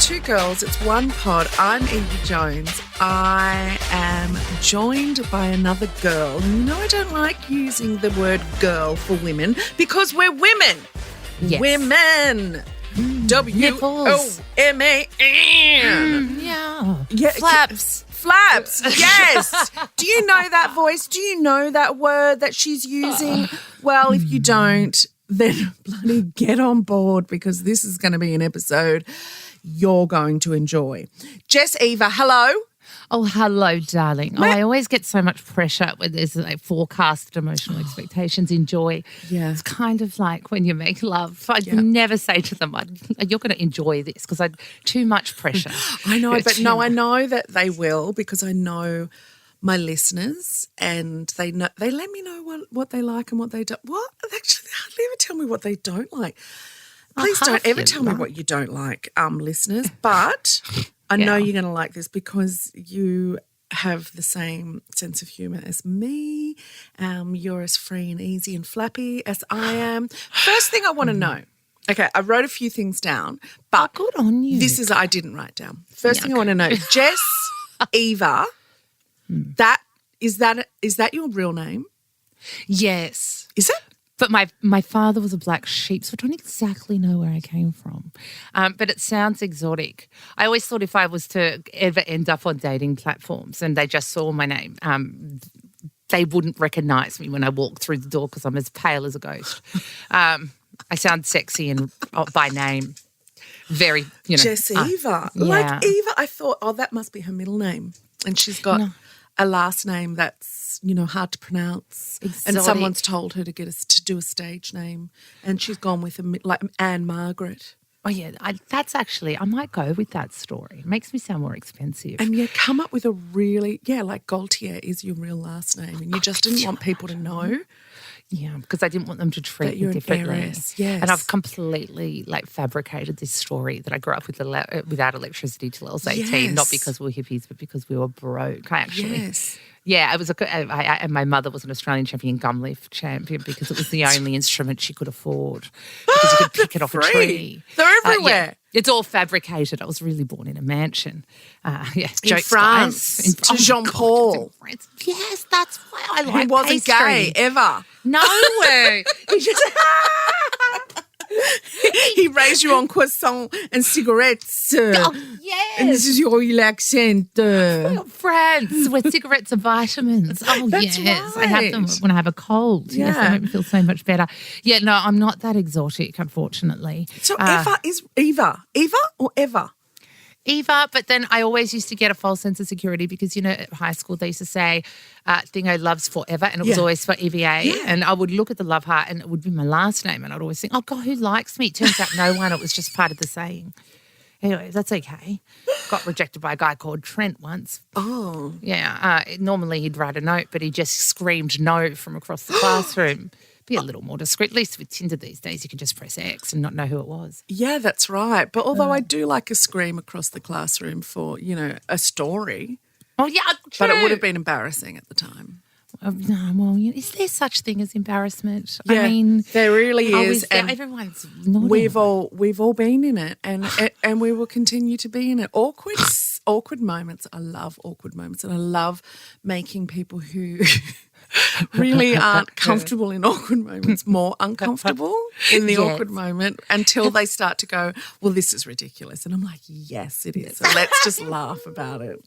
two girls, it's one pod. I'm Yvie Jones. I am joined by another girl. You know, I don't like using the word girl for women because we're women. Yes. Women. W-O-M-A-N. Yeah. Flaps. Flaps, yes. Do you know that voice? Do you know that word that she's using? Well, if you don't, then bloody get on board because this is going to be an episode you're going to enjoy. Jess Eva, hello. Oh, hello, darling. I always get so much pressure when there's like forecasted emotional expectations in joy. Yeah. It's kind of like when you make love. I'd never say to them, you're going to enjoy this because I'd too much pressure. I know, but no, I know that they will because I know my listeners and they let me know what they like and what they don't. What? Actually, they hardly ever tell me what they don't like. Please don't ever tell me what you don't like, listeners. But I know you're going to like this because you have the same sense of humour as me. You're as free and easy and flappy as I am. First thing I want to know. Okay, I wrote a few things down, but good on you. This is I didn't write down. First thing I want to know, Jess Eva. Is that your real name? Yes. Is it? But my father was a black sheep, so I don't exactly know where I came from. But it sounds exotic. I always thought if I was to ever end up on dating platforms and they just saw my name, they wouldn't recognise me when I walk through the door because I'm as pale as a ghost. I sound sexy and by name. Very, Jess Eva. Like Eva, I thought, that must be her middle name. And she's got a last name that's, hard to pronounce. Exotic. And someone's told her to get us to do a stage name. And she's gone with like Anne Margaret. Oh, yeah. That's actually, I might go with that story. It makes me sound more expensive. And come up with a really, like Gaultier is your real last name. And you just didn't want people to know. Yeah, because I didn't want them to treat me differently. Yes. And I've completely fabricated this story that I grew up without electricity till I was 18, not because we were hippies, but because we were broke. I actually, it was and my mother was an Australian champion gum leaf champion because it was the only instrument she could afford because you could pick it off a tree. They're everywhere. It's all fabricated. I was really born in a mansion. In France. To Jean Paul. Yes, that's why I like He wasn't gay ever. No way. He raised you on croissant and cigarettes. Oh, yes. And this is your real accent. France with cigarettes and vitamins. Oh, That's yes. right. I have them when I have a cold. Yeah. Yes, they make me feel so much better. Yeah, no, I'm not that exotic, unfortunately. So Eva is Eva? Eva or Eva? Eva, but then I always used to get a false sense of security because, at high school they used to say Thingo loves forever and it was always for EVA. Yeah. And I would look at the love heart and it would be my last name and I'd always think, oh, God, who likes me? It turns out no one. It was just part of the saying. Anyway, that's okay. Got rejected by a guy called Trent once. Oh. Yeah. Normally he'd write a note, but he just screamed no from across the classroom. Be a little more discreet. At least with Tinder these days, you can just press X and not know who it was. Yeah, that's right. But although I do like a scream across the classroom for, a story. Oh, yeah, true. But it would have been embarrassing at the time. No, well, is there such thing as embarrassment? Yeah, I mean, there really is. And everyone's not. We've all been in it, and we will continue to be in it. Awkward moments. I love awkward moments, and I love making people who really aren't comfortable in awkward moments more uncomfortable in the awkward moment until they start to go, well, this is ridiculous. And I'm like, yes, it is. So let's just laugh about it.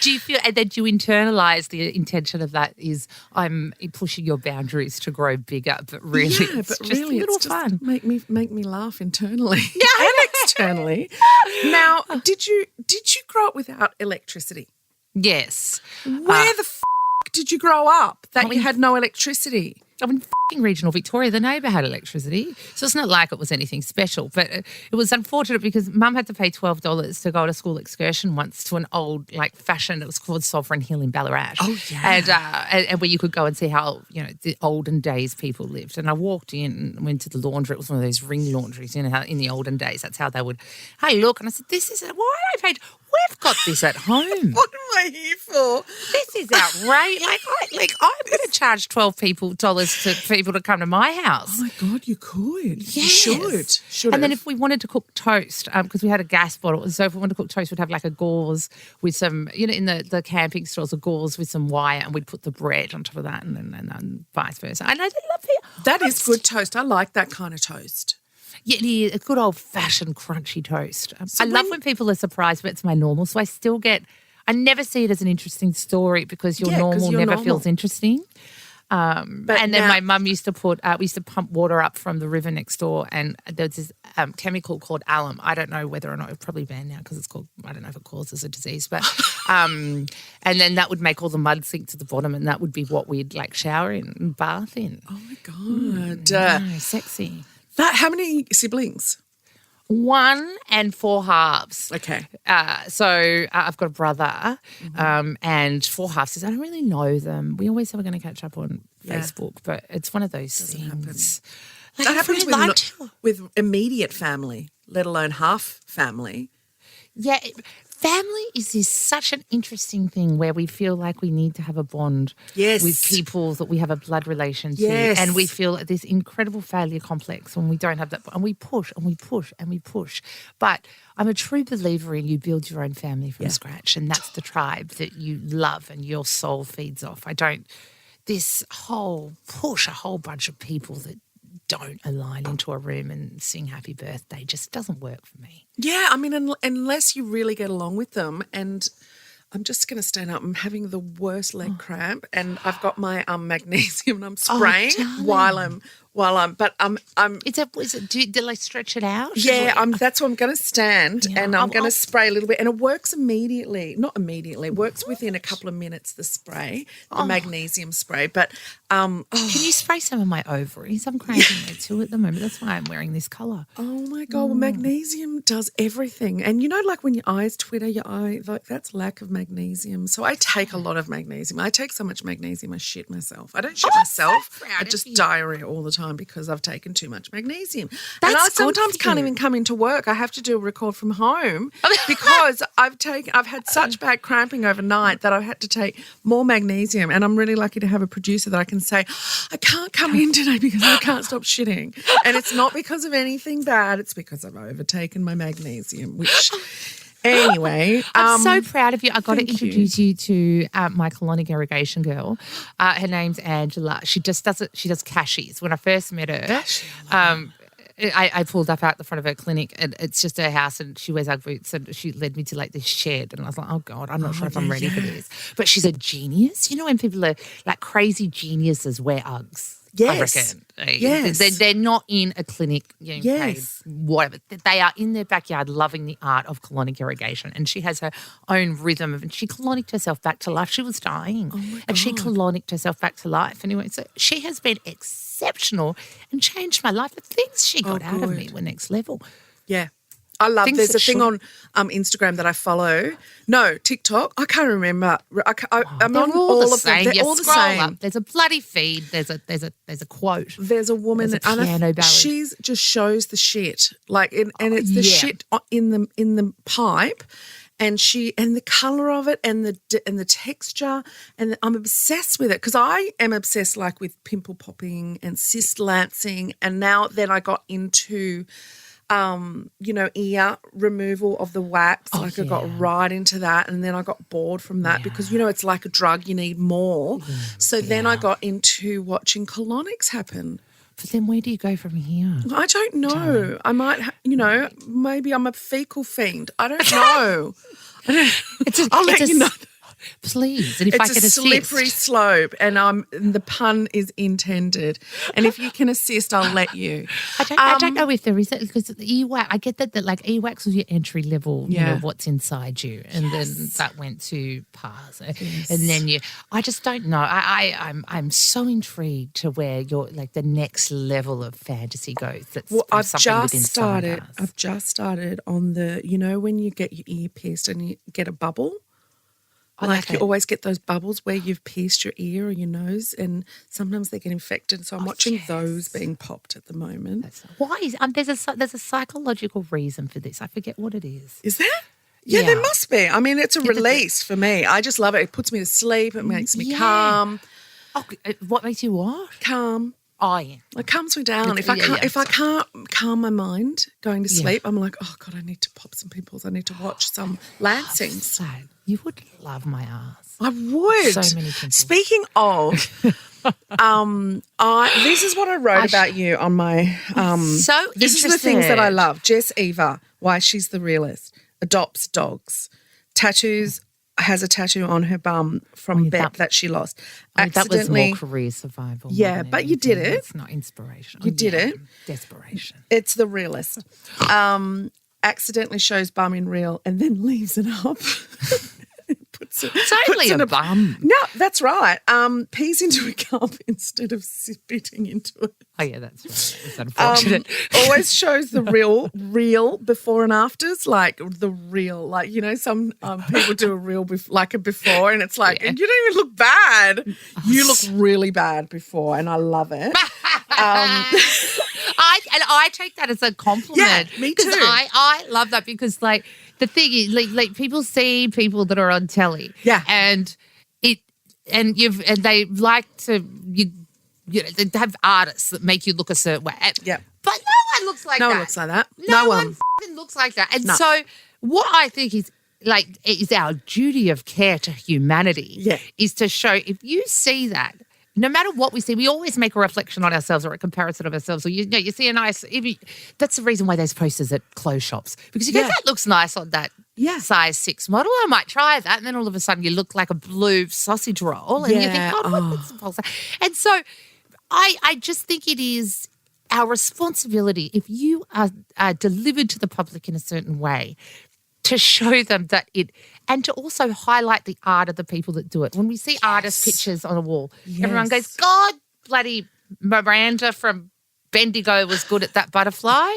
Do you feel that you internalise the intention of that is I'm pushing your boundaries to grow bigger, but really it's just a little fun. Make me laugh internally and externally. Now, did you grow up without electricity? Yes. Where the did you grow up that you had no electricity? I'm in regional Victoria. The neighbour had electricity. So it's not like it was anything special. But it was unfortunate because Mum had to pay $12 to go on a school excursion once to an old, fashion. It was called Sovereign Hill in Ballarat. Oh, yeah. And where you could go and see how, the olden days people lived. And I walked in and went to the laundry. It was one of those ring laundries, how in the olden days, that's how they would, hey, look. And I said, why I paid, we've got this at home. What am I here for? This is outrageous. I'm going to charge $12 to people to come to my house. Oh, my God, you could. Yes. You should. And then if we wanted to cook toast, because we had a gas bottle, so if we wanted to cook toast, we'd have like a gauze with some, in the camping stores, a gauze with some wire, and we'd put the bread on top of that, and then vice versa. I know they love it. That is good toast. I like that kind of toast. Yeah, a good old-fashioned crunchy toast. So I love when people are surprised, but it's my normal, so I never see it as an interesting story because your normal never feels interesting. And then my mum used to we used to pump water up from the river next door, and there was this chemical called alum. I don't know whether or not it's probably banned now because it's called, I don't know if it causes a disease, but and then that would make all the mud sink to the bottom, and that would be what we'd like shower in and bath in. Oh my God. Sexy. How many siblings? 1 and 4 halves. Okay. So I've got a brother and 4 half sisters. I don't really know them. We always say we're going to catch up on Facebook, but it's one of those things. That happens with immediate family, let alone half family. Yeah, family is such an interesting thing where we feel like we need to have a bond with people that we have a blood relation to. Yes. And we feel this incredible failure complex when we don't have that. And we push and we push and we push. But I'm a true believer in you build your own family from scratch, and that's the tribe that you love and your soul feeds off. This whole push a whole bunch of people that don't align into a room and sing happy birthday just doesn't work for me. Yeah, I mean, unless you really get along with them. And I'm just going to stand up. I'm having the worst leg cramp, and I've got my magnesium, and I'm spraying while I'm. Do I stretch it out? Yeah, that's what I'm going to stand, and I'm going to spray a little bit, and it works immediately. Not immediately, it works within a couple of minutes. The spray, the magnesium spray, but can you spray some of my ovaries? I'm craving there too at the moment. That's why I'm wearing this colour. Oh my God! Well, magnesium does everything, and like when your eyes twitter, that's lack of magnesium. So I take a lot of magnesium. I take so much magnesium, I shit myself. I don't shit myself. I just diarrhea all the time because I've taken too much magnesium. And I sometimes can't even come into work. I have to do a record from home because I've had such bad cramping overnight that I've had to take more magnesium, and I'm really lucky to have a producer that I can say, I can't come in today because I can't stop shitting. And it's not because of anything bad, it's because I've overtaken my magnesium, which anyway. I'm so proud of you. I got to introduce you to my colonic irrigation girl. Her name's Angela. She does cashews. When I first met her, I pulled up out the front of her clinic, and it's just her house, and she wears Ugg boots, and she led me to like this shed, and I was like, oh God, I'm not sure if I'm ready for this. But she's a genius. You know when people are like crazy geniuses wear Uggs? Yes. I reckon. Yes. They're not in a clinic, paid, whatever. They are in their backyard loving the art of colonic irrigation. And she has her own rhythm and she colonicked herself back to life. She was dying. Oh my God. And she colonicked herself back to life. Anyway, so she has been exceptional and changed my life. The things she got out of me were next level. Yeah. I love. There's a thing on Instagram that I follow. No, TikTok. I can't remember. I'm on all of them. They're all the same. Up. There's a bloody feed. There's a quote. There's a woman. There's a piano ballad. She just shows the shit. It's the shit in the pipe. And the colour of it, and the texture, and I'm obsessed with it because I am obsessed with pimple popping and cyst lancing, and then I got into ear removal of the wax. I got right into that, and then I got bored from that because, it's like a drug, you need more. So then I got into watching colonics happen. But then where do you go from here? I don't know. I might, maybe I'm a fecal fiend. I don't know. I'll let you know. Please. And if I can assist. It's a slippery slope, and the pun is intended. And if you can assist, I'll let you. I don't know if there is, because the earwax, I get that earwax was your entry level, what's inside you. And then that went to PARS. Yes. And then I just don't know. I'm so intrigued to where the next level of fantasy goes. I've just started on the, when you get your ear pierced and you get a bubble. You always get those bubbles where you've pierced your ear or your nose, and sometimes they get infected. So I'm watching those being popped at the moment. Why is there's a psychological reason for this? I forget what it is. Is there? Yeah, there must be. I mean, it's a release for me. I just love it. It puts me to sleep. It makes me calm. Oh, what makes you what? Calm. Oh, yeah. It calms me down. If I can't calm my mind going to sleep, I'm like, oh God, I need to pop some pimples. I need to watch some Lansings. So, you would love my ass. I would. So many pimples. Speaking of, this is what I wrote about you on my. This is the things that I love. Jess Eva, why she's the realist. Adopts dogs. Tattoos. Has a tattoo on her bum from Beth that she lost. That was more career survival. Yeah, but you did it. It's not inspiration. You did it. Desperation. It's the realist. Accidentally shows bum in real and then leaves it up. It's only a bum. No, that's right. Pees into a cup instead of spitting into it. Oh, yeah, that's right. It's unfortunate. Always shows the real before and afters, like the real, like, you know, some people do a real like a before and it's like, and you don't even look bad. You look really bad before and I love it. I take that as a compliment. Yeah, me too. I love that because, like, the thing is, like people see people that are on telly, and they like to they have artists that make you look a certain way, but no one looks like that. No one looks like that. No one fucking looks like that. And so, what I think is our duty of care to humanity is to show if you see that. No matter what we see, we always make a reflection on ourselves or a comparison of ourselves. Or you see a nice. That's the reason why there's posters at clothes shops because you go, that looks nice on that size 6 model. I might try that, and then all of a sudden you look like a blue sausage roll, and you think, what's the pulse? And so, I just think it is our responsibility if you are delivered to the public in a certain way. To show them that and to also highlight the art of the people that do it. When we see artist pictures on a wall, everyone goes, God, bloody Miranda from Bendigo was good at that butterfly.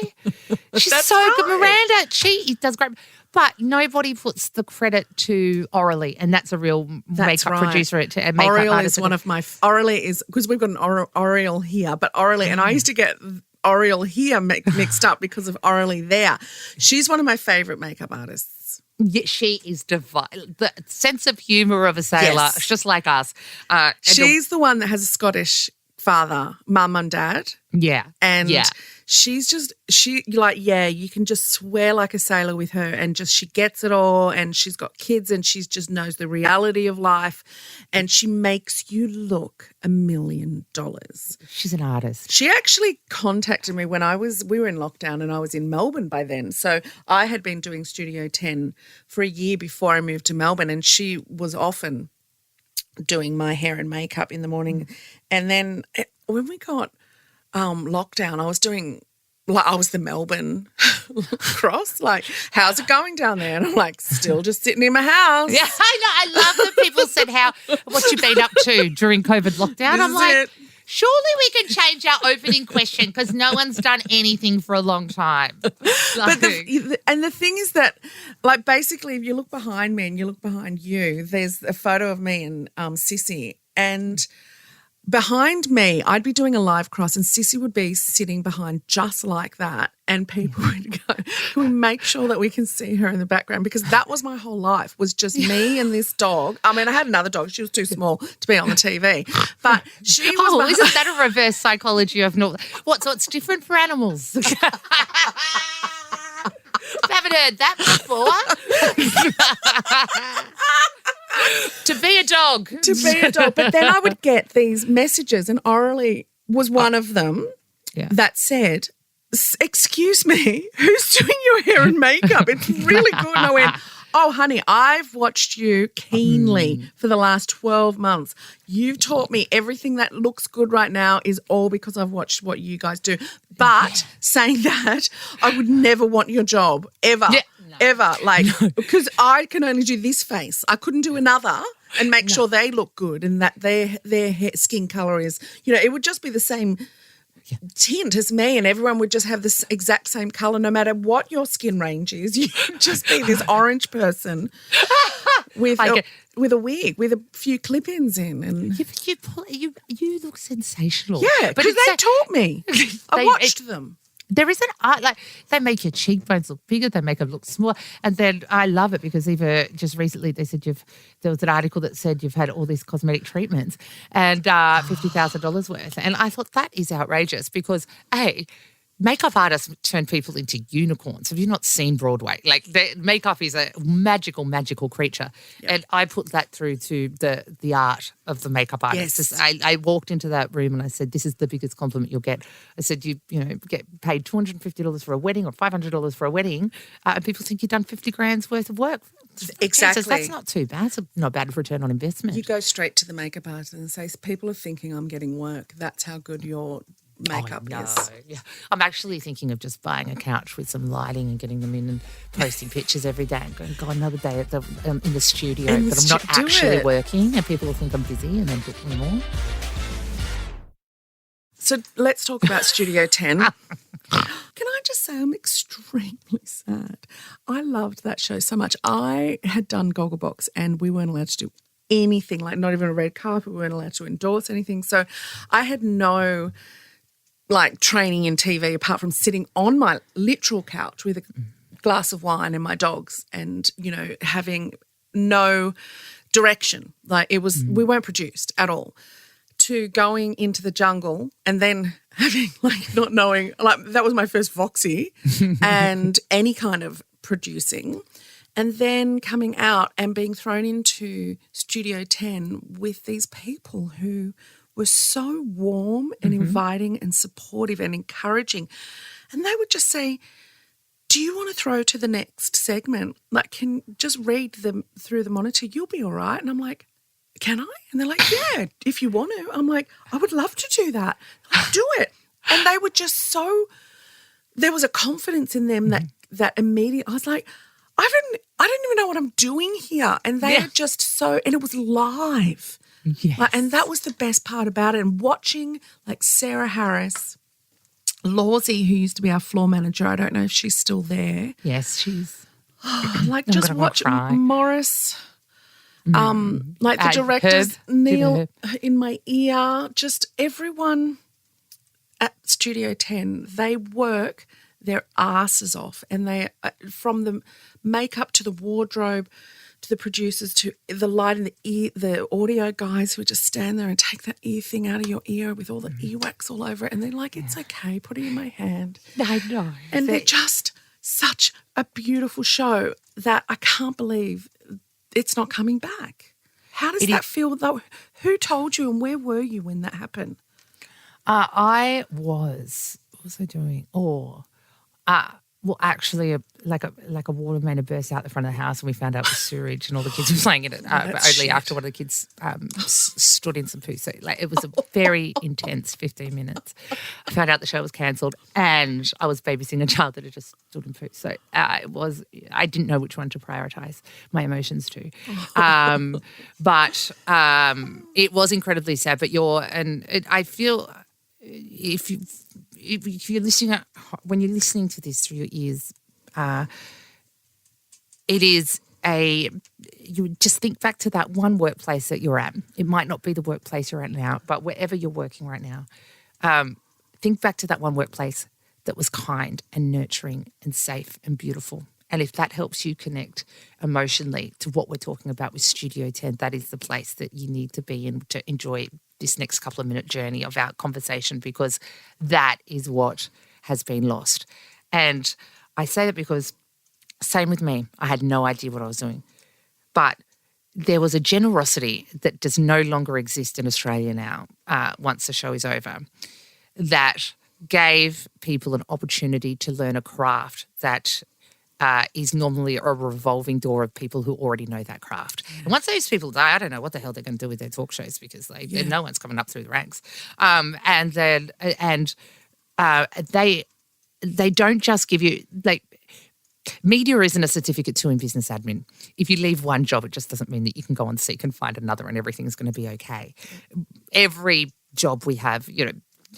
She's so good. Miranda, she does great. But nobody puts the credit to Orally, and that's a real makeup producer and makeup Oriel artist. is one of my – Orally is – because we've got an Oriel here, but Orally – and I used to get – Oriel here mixed up because of Orally there. She's one of my favourite makeup artists. Yeah, she is divine. The sense of humour of a sailor, just like us. She's the one that has a Scottish father, mum and dad. Yeah. And she's just, you can just swear like a sailor with her and just she gets it all and she's got kids and she just knows the reality of life and she makes you look $1 million. She's an artist. She actually contacted me when we were in lockdown and I was in Melbourne by then. So I had been doing Studio 10 for a year before I moved to Melbourne and she was often doing my hair and makeup in the morning. And then when we got lockdown, I was the Melbourne cross, like, how's it going down there? And I'm like, still just sitting in my house. Yeah, I know. I love that people said what you've been up to during COVID lockdown. I'm like, surely we can change our opening question because no one's done anything for a long time. But the thing is that, like, basically if you look behind me and you look behind you, there's a photo of me and Sissy and behind me, I'd be doing a live cross and Sissy would be sitting behind just like that and people would go, can we make sure that we can see her in the background? Because that was my whole life, was just me and this dog. I mean, I had another dog. She was too small to be on the TV. But she was isn't that a reverse psychology of so it's different for animals? Haven't heard that before. To be a dog. But then I would get these messages and Orally was one of them that said, excuse me, who's doing your hair and makeup? It's really good. And I went, oh, honey, I've watched you keenly for the last 12 months. You've taught me everything that looks good right now is all because I've watched what you guys do. But saying that, I would never want your job ever. Yeah. Ever, because I can only do this face. I couldn't do another and make sure they look good and that their skin colour is, it would just be the same tint as me and everyone would just have this exact same colour no matter what your skin range is. You'd just be this orange person with a wig with a few clip-ins in. And you look sensational. Yeah, because they taught me. I watched them. There is an art, like they make your cheekbones look bigger, they make them look smaller. And then I love it because Eva, just recently they said there was an article that said you've had all these cosmetic treatments and $50,000 worth. And I thought that is outrageous because makeup artists turn people into unicorns. Have you not seen Broadway? Like makeup is a magical, magical creature. Yep. And I put that through to the art of the makeup artist. Yes. I walked into that room and I said, this is the biggest compliment you'll get. I said, you get paid $250 for a wedding or $500 for a wedding, and people think you've done 50 grand's worth of work. Exactly. Jesus, that's not too bad. It's not a bad return on investment. You go straight to the makeup artist and say, people are thinking I'm getting work. That's how good your makeup is. Yeah. I'm actually thinking of just buying a couch with some lighting and getting them in and posting pictures every day and going, God, another day at in the studio, but I'm not actually working and people will think I'm busy and then book me more. So let's talk about Studio 10. Can I just say I'm extremely sad. I loved that show so much. I had done Gogglebox and we weren't allowed to do anything, like not even a red carpet. We weren't allowed to endorse anything. So I had no training in TV apart from sitting on my literal couch with a glass of wine and my dogs and, having no direction. Like it was, we weren't produced at all. To going into the jungle and then having not knowing, that was my first Voxy and any kind of producing. And then coming out and being thrown into Studio 10 with these people who were so warm and inviting and supportive and encouraging. And they would just say, do you want to throw to the next segment? Can just read them through the monitor. You'll be all right. And I'm like, can I? And they're like, yeah, if you want to. I'm like, I would love to do that. Like, do it. And they were just so, there was a confidence in them that immediately, I was like, I didn't even know what I'm doing here. And they are just so, and it was live. Yes. And that was the best part about it. And watching Sarah Harris, Lawsy, who used to be our floor manager, I don't know if she's still there. Yes, she's. Just watch Morris, the directors, Herb, Neil in my ear, just everyone at Studio 10, they work their asses off and they, from the makeup to the wardrobe, to the producers, to the light in the ear, the audio guys who just stand there and take that ear thing out of your ear with all the earwax all over it. And they're like, it's okay, put it in my hand. I know. And they're just such a beautiful show that I can't believe it's not coming back. How does that feel though? Who told you and where were you when that happened? What was I doing? Actually, a water main had burst out the front of the house and we found out it was sewage and all the kids were playing in it. But only after one of the kids stood in some poo. So it was a very intense 15 minutes. I found out the show was cancelled and I was babysitting a child that had just stood in poo. So I didn't know which one to prioritise my emotions to. But it was incredibly sad. But I feel if you're listening, when you're listening to this through your ears, it is you just think back to that one workplace that you're at. It might not be the workplace you're at now, but wherever you're working right now, think back to that one workplace that was kind and nurturing and safe and beautiful. And if that helps you connect emotionally to what we're talking about with Studio 10, that is the place that you need to be in to enjoy this next couple of minute journey of our conversation, because that is what has been lost. And I say that because same with me. I had no idea what I was doing. But there was a generosity that does no longer exist in Australia now, once the show is over, that gave people an opportunity to learn a craft that is normally a revolving door of people who already know that craft. Yeah. And once those people die, I don't know what the hell they're going to do with their talk shows because no one's coming up through the ranks. They don't just give you media isn't a certificate to in business admin. If you leave one job, it just doesn't mean that you can go on seek and find another and everything's going to be okay. Every job we have,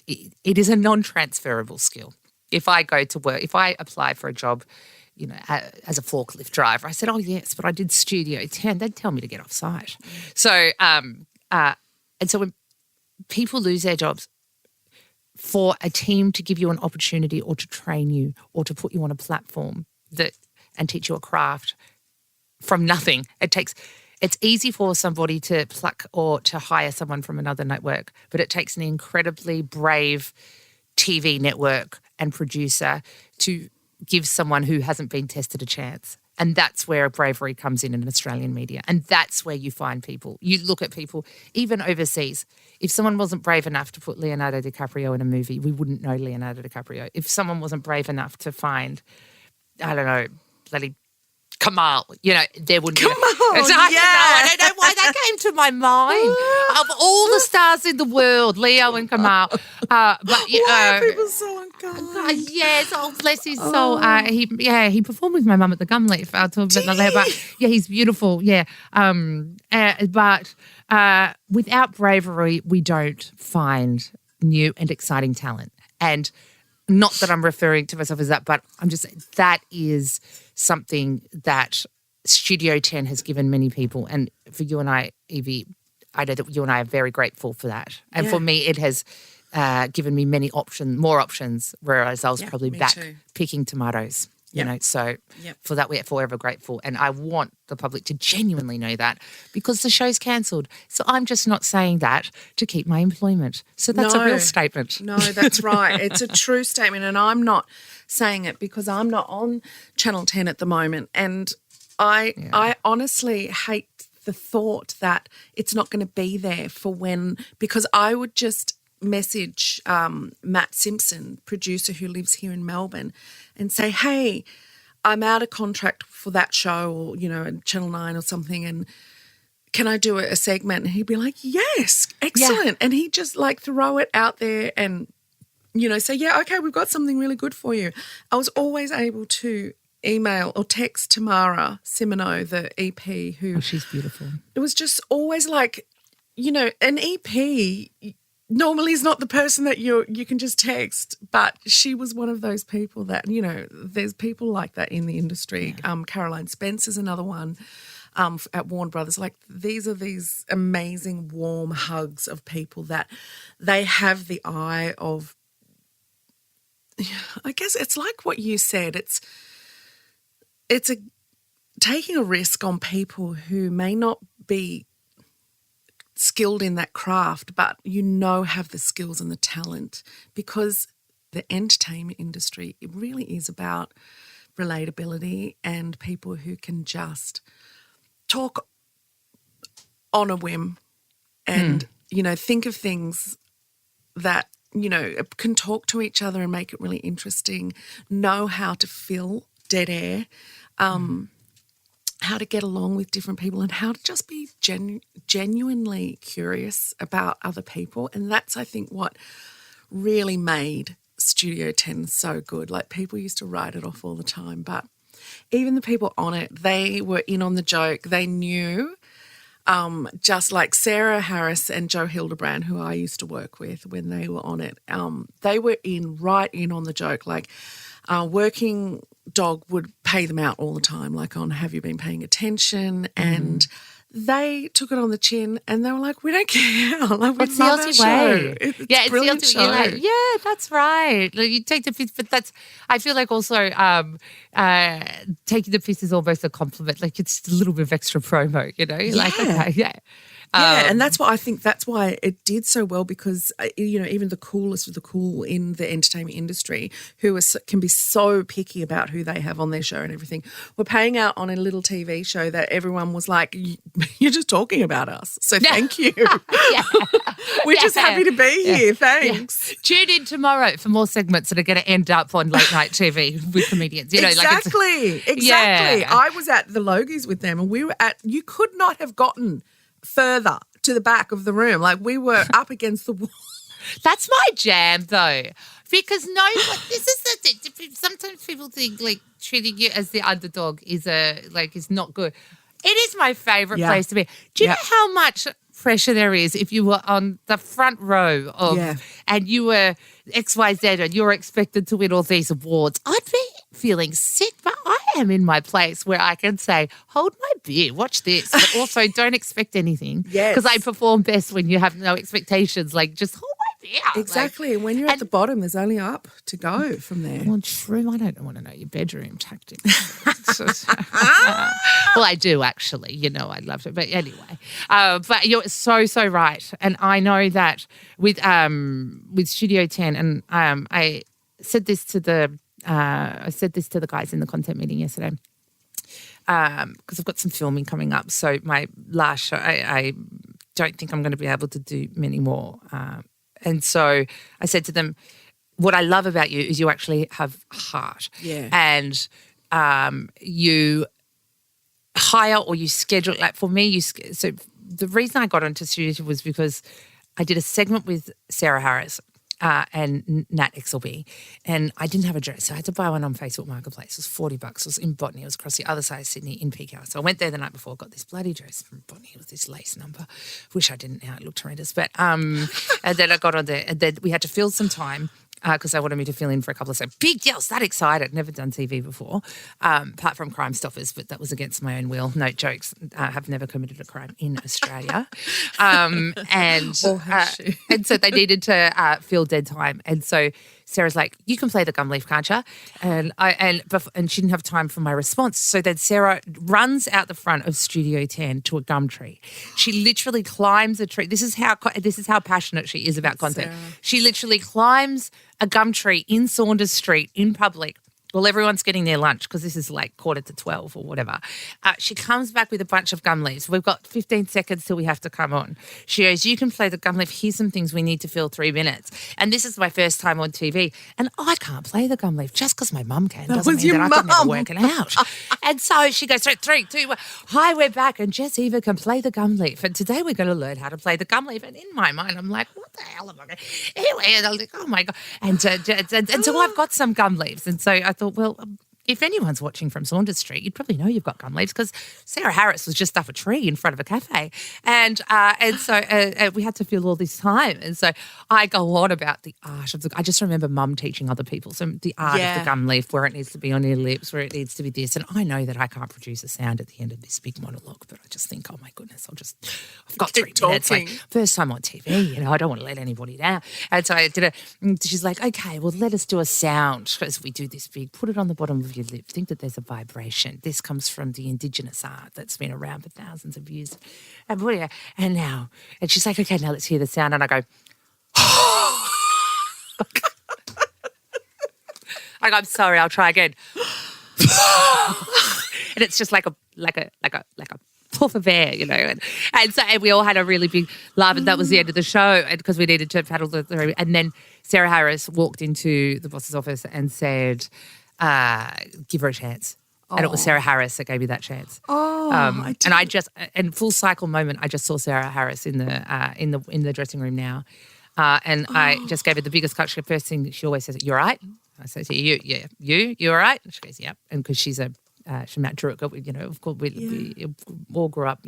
it is a non-transferable skill. If I go to work, if I apply for a job, as a forklift driver, I said, oh, yes, but I did Studio 10. They'd tell me to get off site. So, and so when people lose their jobs, for a team to give you an opportunity or to train you or to put you on a platform and teach you a craft from nothing. It's easy for somebody to pluck or to hire someone from another network, but it takes an incredibly brave TV network and producer to give someone who hasn't been tested a chance. And that's where bravery comes in Australian media. And that's where you find people. You look at people, even overseas. If someone wasn't brave enough to put Leonardo DiCaprio in a movie, we wouldn't know Leonardo DiCaprio. If someone wasn't brave enough to find, I don't know, bloody Kamal, there wouldn't be. I don't know why that came to my mind. Of all the stars in the world, Leo and Kamal. But why are people so unkind? Yes, bless his soul. He performed with my mum at the Gumleaf. I'll talk about that later. But he's beautiful. Yeah. But without bravery, we don't find new and exciting talent. And not that I'm referring to myself as that, but I'm just saying that is something that Studio 10 has given many people. And for you and I, Yvie, I know that you and I are very grateful for that. And for me, it has given me more options, whereas I was probably back picking tomatoes. So for that, we're forever grateful. And I want the public to genuinely know that because the show's cancelled. So I'm just not saying that to keep my employment. So that's a real statement. No, that's right. It's a true statement. And I'm not saying it because I'm not on Channel 10 at the moment. And I honestly hate the thought that it's not going to be there for because I would just message Matt Simpson, producer who lives here in Melbourne, and say, hey, I'm out of contract for that show or, Channel 9 or something, and can I do a segment? And he'd be like, yes, excellent. Yeah. And he'd just throw it out there and, say, yeah, okay, we've got something really good for you. I was always able to email or text Tamara Simoneau, the EP, who... Oh, she's beautiful. It was just always an EP... normally is not the person that you can just text, but she was one of those people that, there's people like that in the industry. Yeah. Caroline Spence is another one at Warner Brothers. These are these amazing warm hugs of people that they have the eye of, I guess it's like what you said. It's taking a risk on people who may not be skilled in that craft, but have the skills and the talent, because the entertainment industry, it really is about relatability and people who can just talk on a whim and, think of things that, can talk to each other and make it really interesting, know how to fill dead air, how to get along with different people and how to just be genuinely curious about other people. And that's, I think, what really made Studio 10 so good. People used to write it off all the time, but even the people on it, they were in on the joke. They knew, just like Sarah Harris and Joe Hildebrand, who I used to work with when they were on it, they were right in on the joke. Working Dog would pay them out all the time, on Have You Been Paying Attention? And they took it on the chin and they were like, we don't care. It's the Aussie way. It's the Aussie way. Yeah, that's right. You take the piss, but I feel like also taking the piss is almost a compliment. It's a little bit of extra promo, okay. And that's why I think that's why it did so well, because, even the coolest of the cool in the entertainment industry who can be so picky about who they have on their show and everything, were paying out on a little TV show that everyone was like, you're just talking about us. So thank you. We're just happy to be here. Thanks. Yeah. Tune in tomorrow for more segments that are going to end up on late night TV with comedians. Exactly. Yeah. I was at the Logies with them and you could not have gotten further to the back of the room. We were up against the wall. That's my jam, though, because this is the thing. Sometimes people think treating you as the underdog is not good. It is my favourite place to be. Do you know how much pressure there is if you were on the front row and you were XYZ and you're expected to win all these awards? I'd be feeling sick, but I am in my place where I can say, hold my beer, watch this, but also don't expect anything. Yes. Because I perform best when you have no expectations. Just hold my there? Exactly. And when you're at the bottom, there's only up to go from there. Well, true. I don't want to know your bedroom tactics. Well, I do actually. You know, I loved it. But anyway, but you're so right. And I know that with Studio 10, and I said this to the guys in the content meeting yesterday. Because I've got some filming coming up. So my last show, I don't think I'm going to be able to do many more. And so I said to them, what I love about you is you actually have heart. Yeah. And you hire or you schedule, like for me, so the reason I got onto Studio was because I did a segment with Sarah Harris and Nat XLB, and I didn't have a dress, so I had to buy one on Facebook Marketplace. It was $40. It was in Botany. It was across the other side of Sydney in peak hour. So I went there the night before, got this bloody dress from Botany with this lace number. Wish I didn't now, it looked horrendous. But and then I got on there, and then we had to fill some time because they wanted me to fill in for a couple of seconds. Big deal, that excited. Never done TV before, apart from Crime Stoppers, but that was against my own will. No jokes. Have never committed a crime in Australia. And so they needed to fill dead time. And so Sarah's like, you can play the gum leaf, can't you? And she didn't have time for my response. So then Sarah runs out the front of Studio 10 to a gum tree. She literally climbs a tree. This is how passionate she is about content. Sarah. She literally climbs a gum tree in Saunders Street in public. Well, everyone's getting their lunch because this is like 11:45 or whatever. She comes back with a bunch of gum leaves. We've got 15 seconds till we have to come on. She goes, you can play the gum leaf. Here's some things we need to fill 3 minutes. And this is my first time on TV. And I can't play the gum leaf just because my mum can. Doesn't mean that I can never work it out. And so she goes, 3, 2, 1. Hi, we're back. And Jess Eva can play the gum leaf. And today we're going to learn how to play the gum leaf. And in my mind, I'm like, what the hell am I going to do? Anyway, and I'm like, oh, my God. And so I've got some gum leaves. And so I thought, well, if anyone's watching from Saunders Street, you'd probably know you've got gum leaves because Sarah Harris was just up a tree in front of a cafe. And so we had to fill all this time. And so I go on about the art of I just remember Mum teaching other people. So the art of the gum leaf, where it needs to be on your lips, where it needs to be this. And I know that I can't produce a sound at the end of this big monologue, but I just think, oh my goodness, I've got 3 minutes. Like, first time on TV, I don't want to let anybody down. And so I did it. She's like, okay, well, let us do a sound as we do this big, put it on the bottom of your lip. Think that there's a vibration. This comes from the Indigenous art that's been around for thousands of years. And she's like, okay, now let's hear the sound. And I go, I'm sorry, I'll try again. And it's just like a puff of air, And so we all had a really big laugh, and that was the end of the show, because we needed to paddle the. And then Sarah Harris walked into the boss's office and said, give her a chance. Oh. And it was Sarah Harris that gave me that chance. And I just, in full cycle moment, I just saw Sarah Harris in the dressing room now. I just gave her the biggest cut. First thing she always says, you all right? I say, you all right? She goes, yeah. And because she's from Mount Druitt, of course, we all grew up,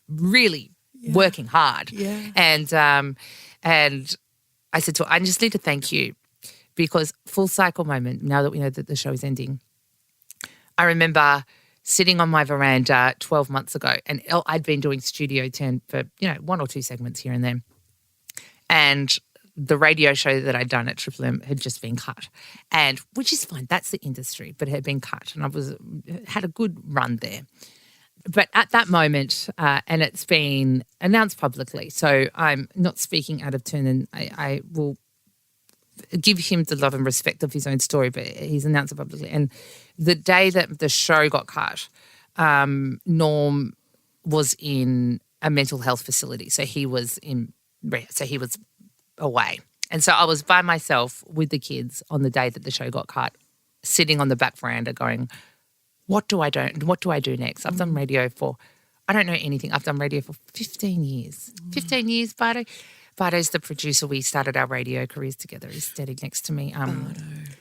really working hard. Yeah. And I said to her, I just need to thank you, because full cycle moment, now that we know that the show is ending, I remember sitting on my veranda 12 months ago, and I'd been doing Studio 10 for, 1 or 2 segments here and there. And the radio show that I'd done at Triple M had just been cut, and which is fine, that's the industry, but it had been cut, and I had a good run there. But at that moment, and it's been announced publicly, so I'm not speaking out of turn, and I will give him the love and respect of his own story, but he's announced it publicly. And the day that the show got cut, Norm was in a mental health facility, so he was away. And so I was by myself with the kids on the day that the show got cut, sitting on the back veranda going, what do I do next? I've done radio I don't know anything. I've done radio for 15 years. 15 years, Bardon. Bardo's the producer. We started our radio careers together. He's standing next to me.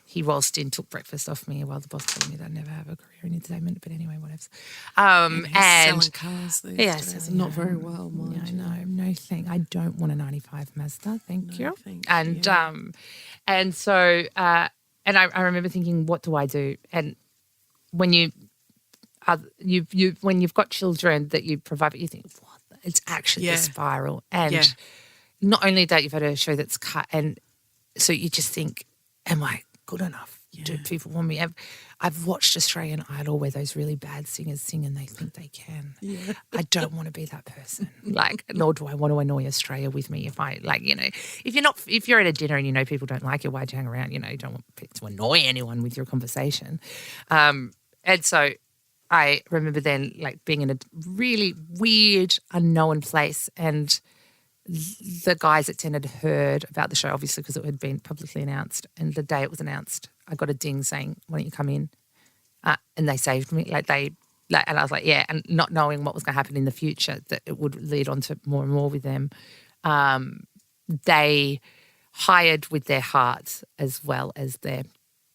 He rolled in, took breakfast off me while the boss told me that I'd never have a career in entertainment, but anyway, whatever. And selling cars these days. Not very well, mind you. No, no thank. I don't want a 95 Mazda, thank you. And so I remember thinking, what do I do? And when when you've got children that you provide, you think, what? It's actually the spiral. And not only that you've had a show that's cut, and so you just think, am I good enough? Do people want me? I've watched Australian Idol where those really bad singers sing and they think they can. Yeah. I don't want to be that person. Nor do I want to annoy Australia with me. If you're at a dinner and you know people don't like you, why'd you hang around? You know, you don't want to annoy anyone with your conversation. And so I remember then being in a really weird, unknown place, and the guys at 10 had heard about the show, obviously, because it had been publicly announced. And the day it was announced, I got a ding saying, "Why don't you come in?" And they saved me. And I was like, yeah. And not knowing what was going to happen in the future, that it would lead on to more and more with them. They hired with their hearts as well as their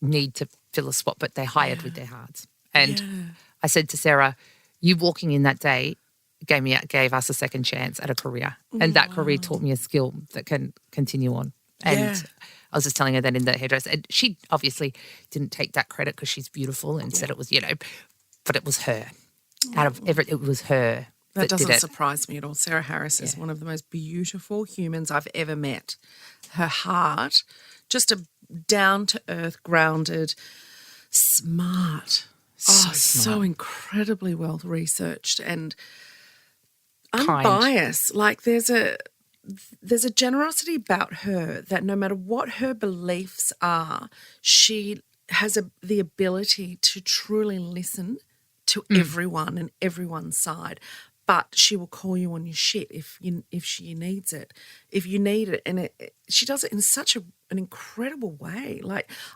need to fill a spot, but they hired with their hearts. And I said to Sarah, you walking in that day gave us a second chance at a career. And that career taught me a skill that can continue on. And I was just telling her that in the hairdresser. And she obviously didn't take that credit because she's beautiful and said it was, but it was her. It was her. That doesn't surprise me at all. Sarah Harris is one of the most beautiful humans I've ever met. Her heart, just a down-to-earth, grounded, smart. So incredibly well researched and unbiased. There's a generosity about her that no matter what her beliefs are, she has the ability to truly listen to everyone and everyone's side. But she will call you on your shit if she needs it, if you need it. And she does it in such an incredible way.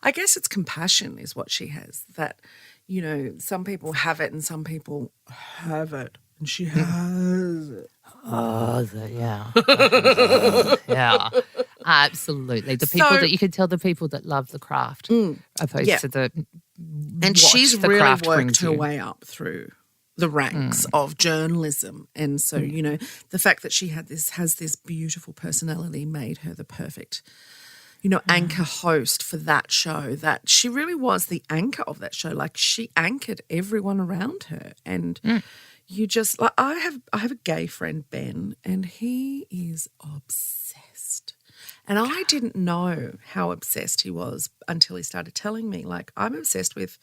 I guess it's compassion is what she has, that, some people have it and some people have it. And she has it. Yeah, absolutely. The people that you can tell, the people that love the craft, opposed to the. And she's really worked her way up through the ranks of journalism, and so the fact that she has this beautiful personality made her the perfect, anchor host for that show. That she really was the anchor of that show. She anchored everyone around her, and. You just I have a gay friend, Ben, and he is obsessed. And I didn't know how obsessed he was until he started telling me, I'm obsessed with